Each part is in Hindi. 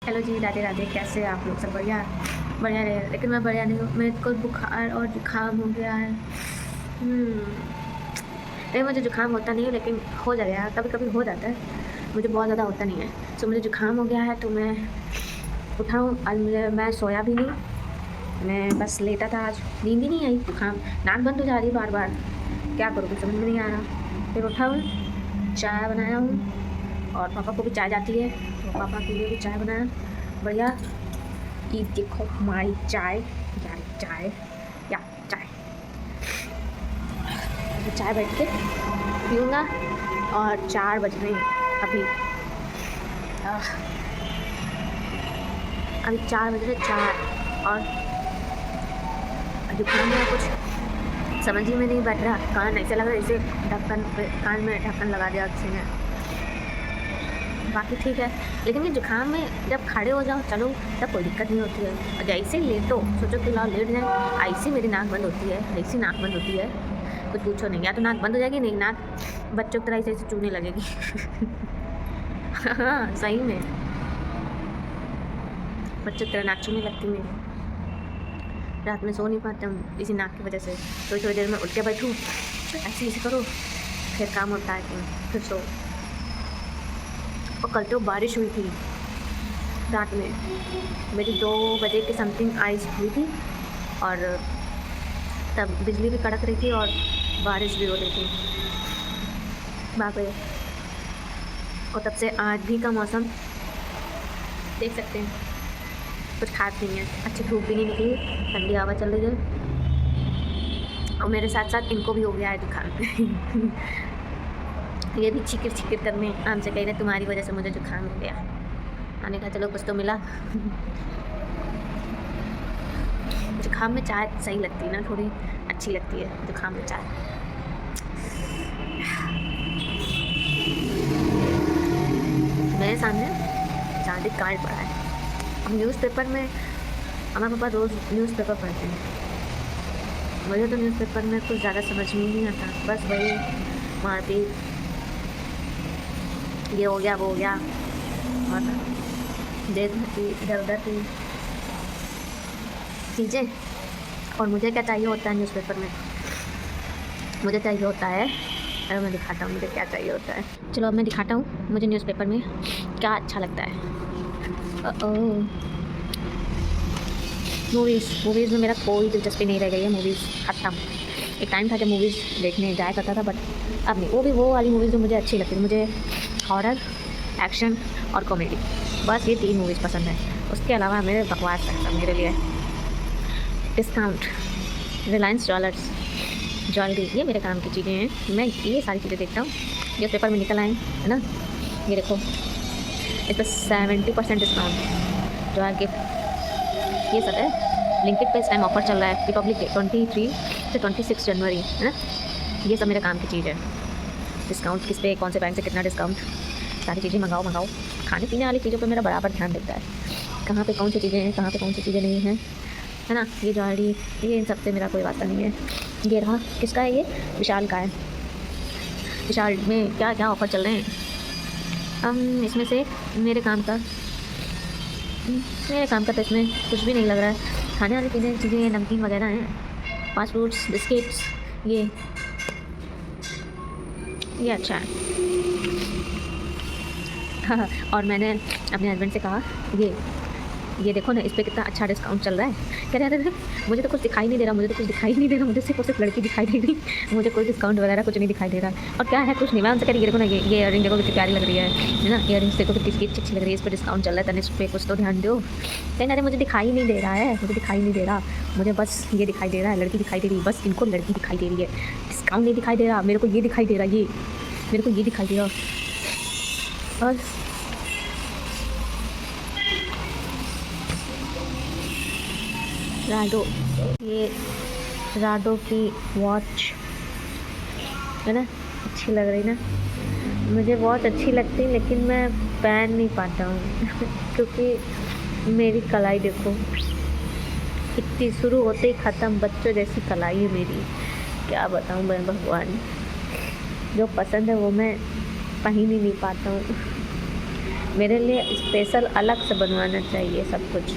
हेलो जी, राधे राधे। कैसे हैं आप लोग? सब बढ़िया बढ़िया रहे, लेकिन मैं बढ़िया नहीं हूँ। मेरे को बुखार और जुकाम हो गया है। नहीं, मुझे जुकाम होता नहीं है, लेकिन हो जाएगा यार, कभी कभी हो जाता है। मुझे बहुत ज़्यादा होता नहीं है। सो मुझे जुकाम हो गया है, तो मैं उठा हूँ। आज मैं सोया भी नहीं, मैं बस लेटा था। आज नींद ही नहीं आई, जुकाम, नाक बंद हो जा रही बार बार। क्या करूँ, कुछ समझ में नहीं आ रहा। फिर उठा हूँ, चाय बनाया हूँ, और पापा को भी चाय जाती है, तो पापा के लिए भी चाय बनाया बढ़िया। ये देखो हमारी चाय, यार चाय, या चाय, अभी चाय बैठ के पीऊँगा। और 4 बज रहे हैं अभी। आह, अभी 4 बज रहे 4, और जुकाम में कुछ समझ ही में नहीं बैठ रहा। कान ऐसे लग रहा है जैसे ढक्कन पे, कान में ढक्कन लगा दिया किसी ने। बाकी ठीक है, लेकिन ये जुकाम में जब खड़े हो जाओ चलो तब कोई दिक्कत नहीं होती है। और जैसे ही लेटो, सोचो कि लाओ लेट जाए, ऐसी मेरी नाक बंद होती है, ऐसी नाक बंद होती है, कुछ पूछो नहीं। या तो नाक बंद हो जाएगी, नहीं नाक बच्चों की तरह ऐसे ऐसे चूने लगेगी। हाँ सही में, बच्चों की तरह नाक चूने लगती मेरी। रात में सो नहीं पाते हम इसी नाक की वजह से। थोड़ी थोड़ी देर में उठ के बैठूँ, ऐसे ऐसे करो, फिर काम होता है कि फिर सो। और कल तो बारिश हुई थी रात में, मेरी 2 बजे के समथिंग आइज़ हुई थी, और तब बिजली भी कड़क रही थी और बारिश भी हो रही थी। बाप रे। और तब से आज भी का मौसम देख सकते हैं, कुछ खास नहीं है। अच्छी धूप भी नहीं निकली, ठंडी हवा चल रही है। और मेरे साथ साथ इनको भी हो गया है जुकाम। ये भी छिकिर छिकिर करने हमसे कह रहे तुम्हारी वजह से मुझे जुकाम हो गया। मैंने कहा चलो कुछ तो मिला। जुकाम में चाय सही लगती है ना, थोड़ी अच्छी लगती है जुकाम में चाय। मेरे सामने चांदी कार्ड पड़ा है। न्यूज़पेपर में हमारे पापा रोज़ न्यूज़पेपर पढ़ते हैं। मुझे तो न्यूज़पेपर में कुछ ज़्यादा समझ में ही नहीं आता, बस वही मारपीट, ये हो गया वो हो गया, और देखती इधर उधर की चीज़ें। और मुझे क्या चाहिए होता है न्यूज़पेपर में, मुझे चाहिए होता है, अरे मैं दिखाता हूँ मुझे क्या चाहिए होता है। चलो अब मैं दिखाता हूँ मुझे न्यूज़पेपर में क्या अच्छा लगता है। मूवीज़ में मेरा कोई दिलचस्पी नहीं रह गई है। मूवीज़ खत्म। एक टाइम था जब मूवीज़ देखने जाया करता था, बट अब नहीं। वो भी वो वाली मूवीज़ जो मुझे अच्छी लगती थी। मुझे हॉरर, एक्शन और कॉमेडी, बस ये 3 मूवीज़ पसंद है। उसके अलावा मेरे बकवास है सब मेरे लिए। डिस्काउंट, रिलायंस ज्वेलर्स, ज्वेलरी, ये मेरे काम की चीज़ें हैं। मैं ये सारी चीज़ें देखता हूँ। ये पेपर में निकल आए है ना, ये देखो इस पर 70% डिस्काउंट, जो है गिफ्ट, ये सब है। ब्लिंकिट पे इस टाइम ऑफर चल रहा है, रिपब्लिक डे 23 से 26 जनवरी है ना। ये सब मेरे काम की चीज़ है। डिस्काउंट किस पे, कौन से बैंक से कितना डिस्काउंट, सारी चीज़ें मंगाओ। खाने पीने वाली चीज़ों पे मेरा बराबर ध्यान देता है, कहाँ पे कौन सी चीज़ें हैं, कहाँ पे कौन सी चीज़ें नहीं हैं, है ना। ये ज्वेलरी, ये इन सब से मेरा कोई वास्ता नहीं है। ये रहा, किसका है ये, विशाल का है। विशाल में क्या क्या ऑफ़र चल रहे हैं। इसमें से मेरे काम का तो इसमें कुछ भी नहीं लग रहा है। खाने वाली चीज़ें नमकीन वगैरह हैं, फास्ट फूड्स, बिस्किट्स, ये अच्छा है। हाँ, और मैंने अपने हस्बैंड से कहा ये देखो ना, इस पर कितना अच्छा डिस्काउंट चल रहा है। कह रहे थे मुझे तो कुछ दिखाई नहीं दे रहा, मुझे सिर्फ और सिर्फ लड़की दिखाई दे रही, मुझे कोई डिस्काउंट वगैरह कुछ नहीं दिखाई दे रहा। और क्या है, कुछ नहीं। मैं उनसे कह रही ये देखो ना, ये ईयरिंग देखो कितनी प्यारी लग रही है ना। ईयरिंग्स देखो कितनी अच्छी लग रही है, इस पर डिस्काउंट चल रहा है, तनिक इस पर कुछ तो ध्यान दो। कहीं अरे मुझे दिखाई नहीं दे रहा है, मुझे बस ये दिखाई दे रहा है, लड़की दिखाई दे रही है, बस इनको लड़की दिखाई दे रही है, डिस्काउंट नहीं दिखाई दे रहा। मेरे को ये दिखाई दे रहा है, मेरे को ये दिखाई दे रहा। और राडो, ये राडो की वॉच है ना, अच्छी लग रही ना। मुझे वॉच अच्छी लगती है, लेकिन मैं पहन नहीं पाता हूँ। क्योंकि मेरी कलाई देखो, इतनी शुरू होते ही ख़त्म, बच्चों जैसी कलाई है मेरी। क्या बताऊँ मैं, भगवान, जो पसंद है वो मैं पहन ही नहीं पाता हूँ। मेरे लिए स्पेशल अलग से बनवाना चाहिए सब कुछ।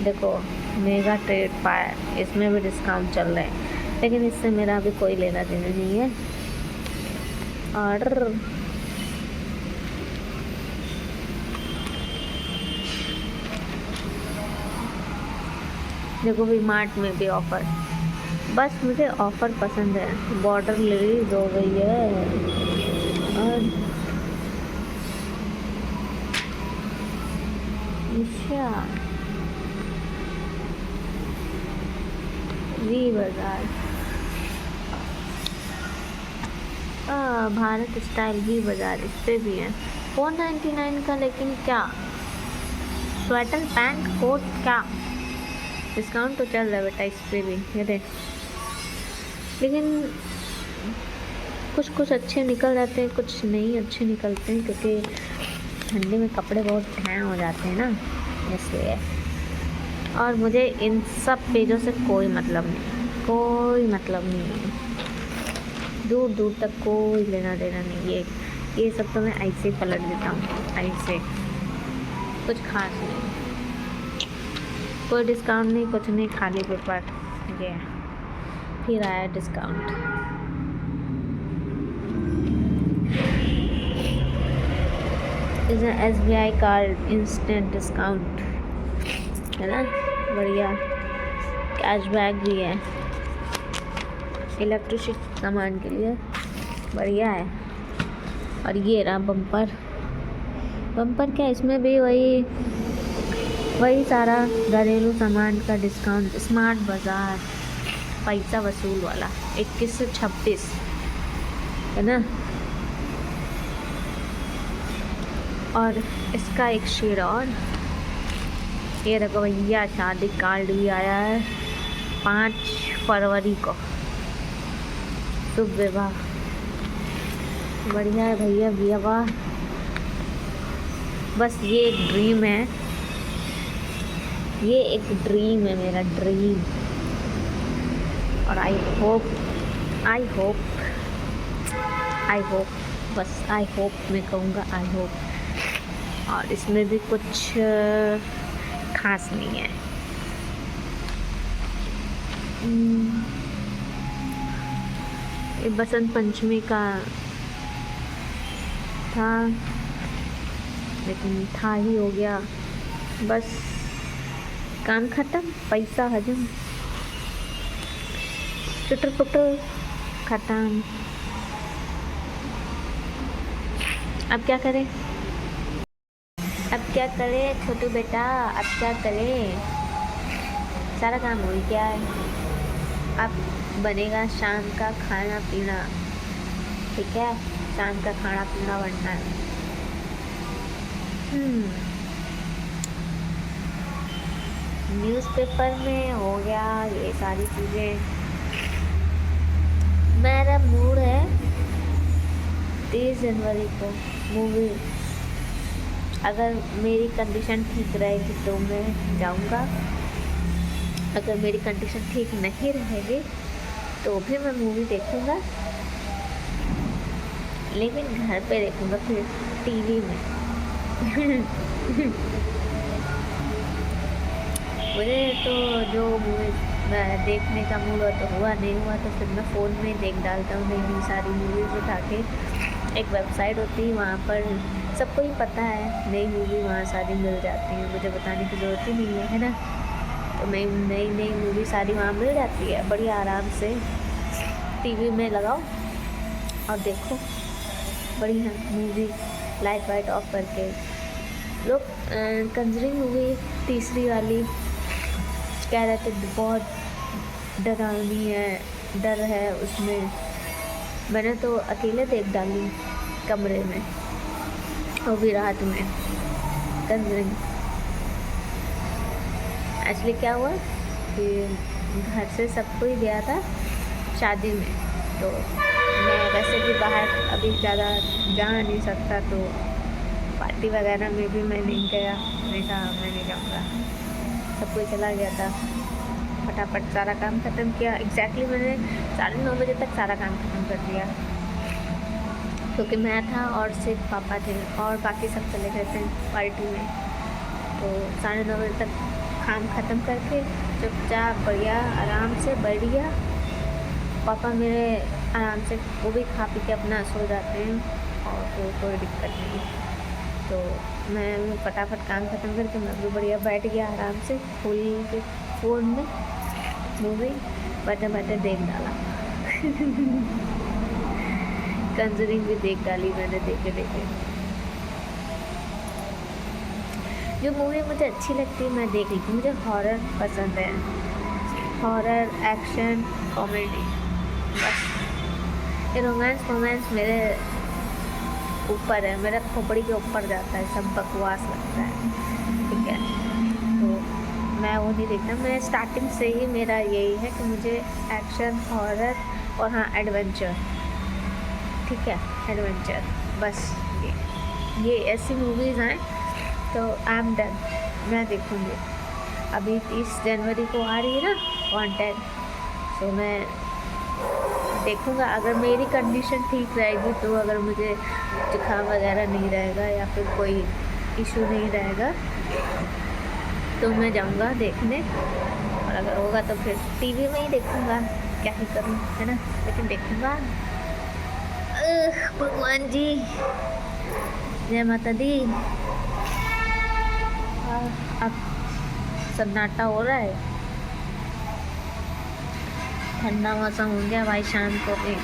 देखो मेगा ट्रेड फायर, इसमें भी डिस्काउंट चल रहे हैं, लेकिन इससे मेरा अभी कोई लेना देना नहीं है। ऑर्डर देखो वी मार्ट में भी ऑफ़र, बस मुझे ऑफ़र पसंद है। बॉर्डर रिलीज हो गई है और अच्छा वी बाज़ार, भारत स्टाइल वी बाज़ार, इस पर भी है 499 का। लेकिन क्या स्वेटर पैंट कोट, क्या डिस्काउंट तो चल रहा है बेटा इस पर भी, ये देख। लेकिन कुछ कुछ अच्छे निकल जाते हैं, कुछ नहीं अच्छे निकलते हैं, क्योंकि ठंडी में कपड़े बहुत हैंग हो जाते हैं ना, इसलिए। और मुझे इन सब पेजों से कोई मतलब नहीं, कोई मतलब नहीं है, दूर दूर तक कोई लेना देना नहीं। ये सब तो मैं ऐसे ही पलट देता हूँ, ऐसे कुछ खास नहीं, कोई डिस्काउंट नहीं, कुछ नहीं, खाली पेपर। ये फिर आया डिस्काउंट। इस SBI कार्ड इंस्टेंट डिस्काउंट है ना, बढ़िया। कैशबैक भी है इलेक्ट्रिसिटी सामान के लिए, बढ़िया है। और ये रहा बम्पर। बम्पर क्या, इसमें भी वही सारा घरेलू सामान का डिस्काउंट। स्मार्ट बाज़ार पैसा वसूल वाला 21 से 26 है ना। और इसका एक शेर और, ये देखो भैया शादी कार्ड भी आया है 5 फरवरी को, शुभ विवाह, बढ़िया है भैया विवाह। बस ये एक ड्रीम है, ये एक ड्रीम है, मेरा ड्रीम। और आई होप बस आई होप मैं कहूँगा, आई होप। और इसमें भी कुछ खास नहीं है। ये बसंत पंचमी का था, लेकिन था ही हो गया, बस काम ख़त्म, पैसा हजम, टुटर पुटर ख़त्म। अब क्या करें, अब क्या करें छोटू बेटा, अब क्या करें, सारा काम हो ही गया है। अब बनेगा शाम का खाना पीना, ठीक है, शाम का खाना पीना बनना है। न्यूज़पेपर में हो गया ये सारी चीज़ें। मेरा मूड है 30 जनवरी को मूवी, अगर मेरी कंडीशन ठीक रहेगी तो मैं जाऊंगा, अगर मेरी कंडीशन ठीक नहीं रहेगी तो भी मैं मूवी देखूंगा, लेकिन घर पे देखूंगा फिर टीवी में। मुझे तो जो मूवी देखने का मूड हुआ तो हुआ, नहीं हुआ तो फिर मैं फ़ोन में देख डालता हूँ नई सारी मूवीज़ उठा के। एक वेबसाइट होती है, वहाँ पर सबको ही पता है, नई मूवी वहाँ सारी मिल जाती है, मुझे बताने की ज़रूरत ही नहीं है ना। तो नई मूवी सारी वहाँ मिल जाती है, बढ़िया आराम से टीवी में लगाओ और देखो, बढ़िया मूवी लाइट वाइट ऑफ करके। लोग कंजरिंग मूवी तीसरी वाली कह रहे थे बहुत डरावनी है, डर है उसमें, मैंने तो अकेले देख डाली कमरे में, वो भी रात में कंजरिंग। एक्चुअली क्या हुआ कि घर से सब कोई गया था शादी में, तो मैं वैसे भी बाहर अभी ज़्यादा जा नहीं सकता, तो पार्टी वगैरह में भी मैं नहीं गया, नहीं कहा मैं नहीं जाऊँगा, सब कोई चला गया था। फटाफट सारा काम ख़त्म किया, एग्जैक्टली मैंने 9:30 बजे तक सारा काम ख़त्म कर दिया। क्योंकि मैं था और सिर्फ पापा थे और बाकी सब चले गए थे पार्टी में। तो 9:30 बजे तक काम ख़त्म करके चुपचाप बढ़िया आराम से बढ़िया पापा मेरे आराम से वो भी खा पी के अपना सो जाते हैं और कोई दिक्कत नहीं। तो मैं फटाफट काम ख़त्म करके मैं भी बढ़िया बैठ गया आराम से फुल के फ़ोन में मूवी बैठे बैठे देख डाला। कंजरिंग भी देख डाली मैंने देखे देखे। जो मूवी मुझे अच्छी लगती है मैं देख लेती हूँ। मुझे हॉरर पसंद है, हॉरर, एक्शन, कॉमेडी, बस ये रोमांस मेरे ऊपर है, मेरा खोपड़ी के ऊपर जाता है, सब बकवास लगता है, ठीक है। तो मैं वो नहीं देखता। मैं स्टार्टिंग से ही मेरा यही है कि मुझे एक्शन, हॉरर और हाँ एडवेंचर, ठीक है, एडवेंचर, बस ये ऐसी मूवीज़ हैं तो आई एम डन, मैं देखूँगी। अभी 30 जनवरी को आ रही है ना वांटेड, तो मैं देखूँगा। अगर मेरी कंडीशन ठीक रहेगी तो अगर मुझे जुकाम वगैरह नहीं रहेगा या फिर कोई इशू नहीं रहेगा तो मैं जाऊँगा देखने, और अगर होगा तो फिर टीवी में ही देखूँगा, क्या ही करूँ, है ना, लेकिन देखूँगा। भगवान जी, जय माता दी। अब सन्नाटा हो रहा है, ठंडा मौसम हो गया भाई शाम को भी।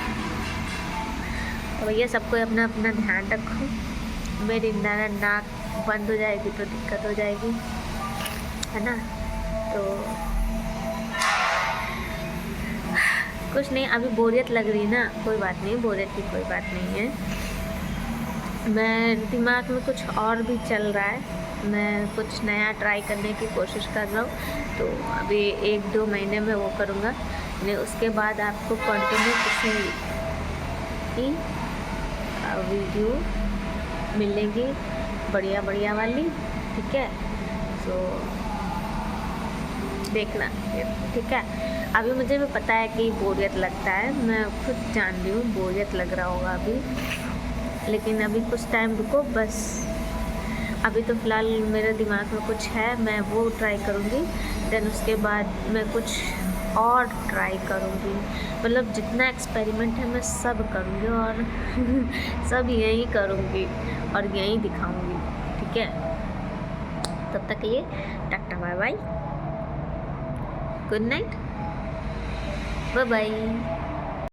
तो भैया सबको अपना अपना ध्यान रखो। मेरी नाक बंद हो जाएगी तो दिक्कत हो जाएगी, है ना। तो कुछ नहीं, अभी बोरियत लग रही ना, कोई बात नहीं, बोरियत की कोई बात नहीं है। मैं दिमाग में कुछ और भी चल रहा है, मैं कुछ नया ट्राई करने की कोशिश कर रहा हूँ। तो अभी 1-2 महीने में वो करूँगा, उसके बाद आपको कंटिन्यू किसी की वीडियो मिलेंगी बढ़िया बढ़िया वाली, ठीक है। तो देखना, ठीक है। अभी मुझे भी पता है कि बोरियत लगता है, मैं खुद जान रही हूँ बोरियत लग रहा होगा अभी, लेकिन अभी कुछ टाइम रुको बस। अभी तो फ़िलहाल मेरे दिमाग में कुछ है, मैं वो ट्राई करूँगी, देन उसके बाद मैं कुछ और ट्राई करूँगी। मतलब जितना एक्सपेरिमेंट है मैं सब करूँगी और सब यहीं करूँगी और यहीं दिखाऊँगी, ठीक है। तब तक के लिए tata bye bye, good night, bye bye.